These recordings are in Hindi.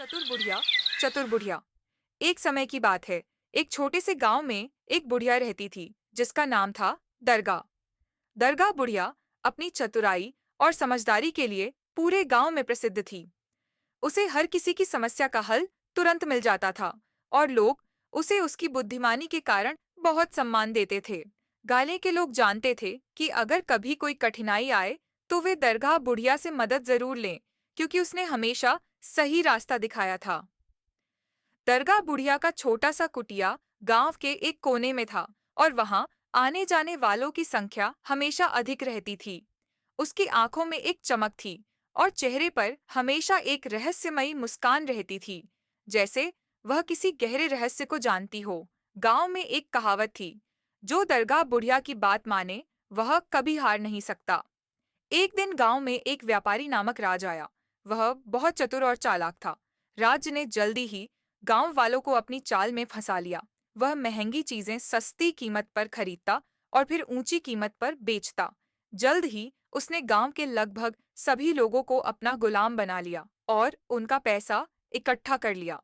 चतुर बुढ़िया। चतुर बुढ़िया। एक समय की बात है। एक छोटे से गांव में एक बुढ़िया रहती थी जिसका नाम था दरगाह। दरगाह बुढ़िया अपनी चतुराई और समझदारी के लिए पूरे गांव में प्रसिद्ध थी। उसे हर किसी की समस्या का हल तुरंत मिल जाता था और लोग उसे उसकी बुद्धिमानी के कारण बहुत सम्मान देते थे। गाले के लोग जानते थे कि अगर कभी कोई कठिनाई आए तो वे दरगाह बुढ़िया से मदद जरूर लें, क्योंकि उसने हमेशा सही रास्ता दिखाया था। दरगाह बुढ़िया का छोटा सा कुटिया गांव के एक कोने में था और वहां आने जाने वालों की संख्या हमेशा अधिक रहती थी। उसकी आंखों में एक चमक थी और चेहरे पर हमेशा एक रहस्यमयी मुस्कान रहती थी, जैसे वह किसी गहरे रहस्य को जानती हो। गांव में एक कहावत थी, जो दरगाह बुढ़िया की बात माने वह कभी हार नहीं सकता। एक दिन गांव में एक व्यापारी नामक राज आया। वह बहुत चतुर और चालाक था। राज ने जल्दी ही गांव वालों को अपनी चाल में फंसा लिया। वह महंगी चीजें सस्ती कीमत पर खरीदता और फिर ऊंची कीमत पर बेचता। जल्द ही उसने गांव के लगभग सभी लोगों को अपना गुलाम बना लिया और उनका पैसा इकट्ठा कर लिया।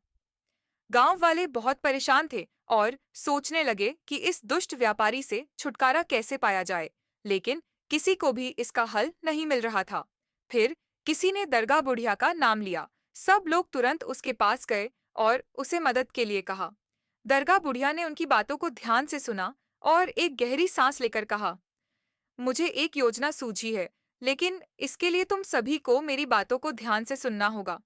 गांव वाले बहुत परेशान थे और सोचने लगे कि इस दुष्ट व्यापारी से छुटकारा कैसे पाया जाए, लेकिन किसी को भी इसका हल नहीं मिल रहा था। फिर किसी ने दरगाह बुढ़िया का नाम लिया। सब लोग तुरंत उसके पास गए और उसे मदद के लिए कहा। दरगाह बुढ़िया ने उनकी बातों को ध्यान से सुना और एक गहरी सांस लेकर कहा, मुझे एक योजना सूझी है, लेकिन इसके लिए तुम सभी को मेरी बातों को ध्यान से सुनना होगा।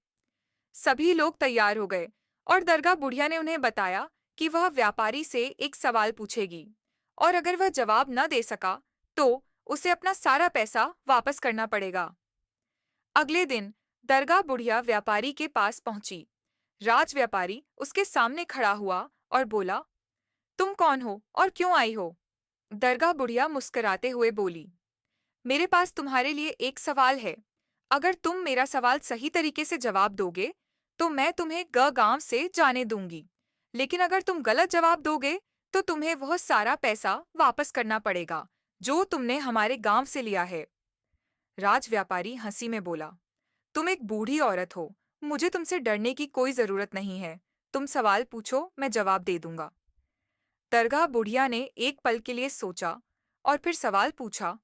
सभी लोग तैयार हो गए और दरगाह बुढ़िया ने उन्हें बताया कि वह व्यापारी से एक सवाल पूछेगी और अगर वह जवाब न दे सका तो उसे अपना सारा पैसा वापस करना पड़ेगा। अगले दिन दरगाह बुढ़िया व्यापारी के पास पहुंची। राज व्यापारी उसके सामने खड़ा हुआ और बोला, तुम कौन हो और क्यों आई हो? दरगाह बुढ़िया मुस्कुराते हुए बोली, मेरे पास तुम्हारे लिए एक सवाल है। अगर तुम मेरा सवाल सही तरीके से जवाब दोगे तो मैं तुम्हें गांव से जाने दूंगी, लेकिन अगर तुम गलत जवाब दोगे तो तुम्हें वह सारा पैसा वापस करना पड़ेगा जो तुमने हमारे गांव से लिया है। राज व्यापारी हंसी में बोला, तुम एक बूढ़ी औरत हो, मुझे तुमसे डरने की कोई जरूरत नहीं है। तुम सवाल पूछो, मैं जवाब दे दूंगा। दरगाह बुढ़िया ने एक पल के लिए सोचा और फिर सवाल पूछा,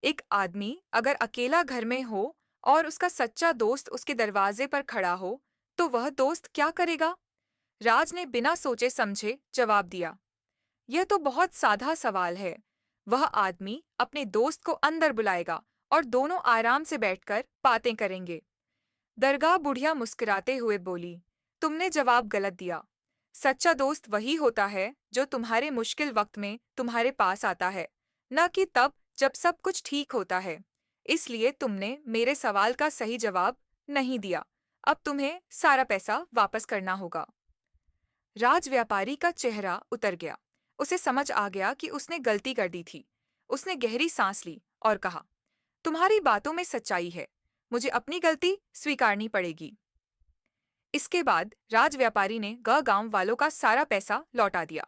एक आदमी अगर अकेला घर में हो और उसका सच्चा दोस्त उसके दरवाजे पर खड़ा हो तो वह दोस्त क्या करेगा? राज ने बिना सोचे समझे जवाब दिया, यह तो बहुत सादा सवाल है। वह आदमी अपने दोस्त को अंदर बुलाएगा और दोनों आराम से बैठकर बातें करेंगे। दरगाह बुढ़िया मुस्कुराते हुए बोली, तुमने जवाब गलत दिया। सच्चा दोस्त वही होता है जो तुम्हारे मुश्किल वक्त में तुम्हारे पास आता है, न कि तब जब सब कुछ ठीक होता है। इसलिए तुमने मेरे सवाल का सही जवाब नहीं दिया। अब तुम्हें सारा पैसा वापस करना होगा। राज व्यापारी का चेहरा उतर गया। उसे समझ आ गया कि उसने गलती कर दी थी। उसने गहरी सांस ली और कहा, तुम्हारी बातों में सच्चाई है, मुझे अपनी गलती स्वीकारनी पड़ेगी। इसके बाद राज व्यापारी ने गांव वालों का सारा पैसा लौटा दिया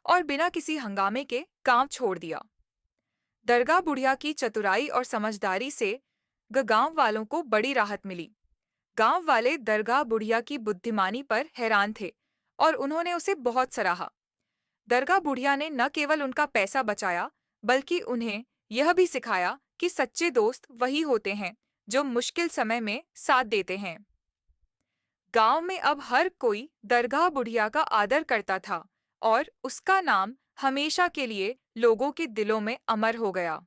और बिना किसी हंगामे के गांव छोड़ दिया। दरगाह बुढ़िया की चतुराई और समझदारी से गांव वालों को बड़ी राहत मिली। गांव वाले दरगाह बुढ़िया की बुद्धिमानी पर हैरान थे और उन्होंने उसे बहुत सराहा। दरगाह बुढ़िया ने न केवल उनका पैसा बचाया, बल्कि उन्हें यह भी सिखाया कि सच्चे दोस्त वही होते हैं जो मुश्किल समय में साथ देते हैं। गांव में अब हर कोई दरगाह बुढ़िया का आदर करता था और उसका नाम हमेशा के लिए लोगों के दिलों में अमर हो गया।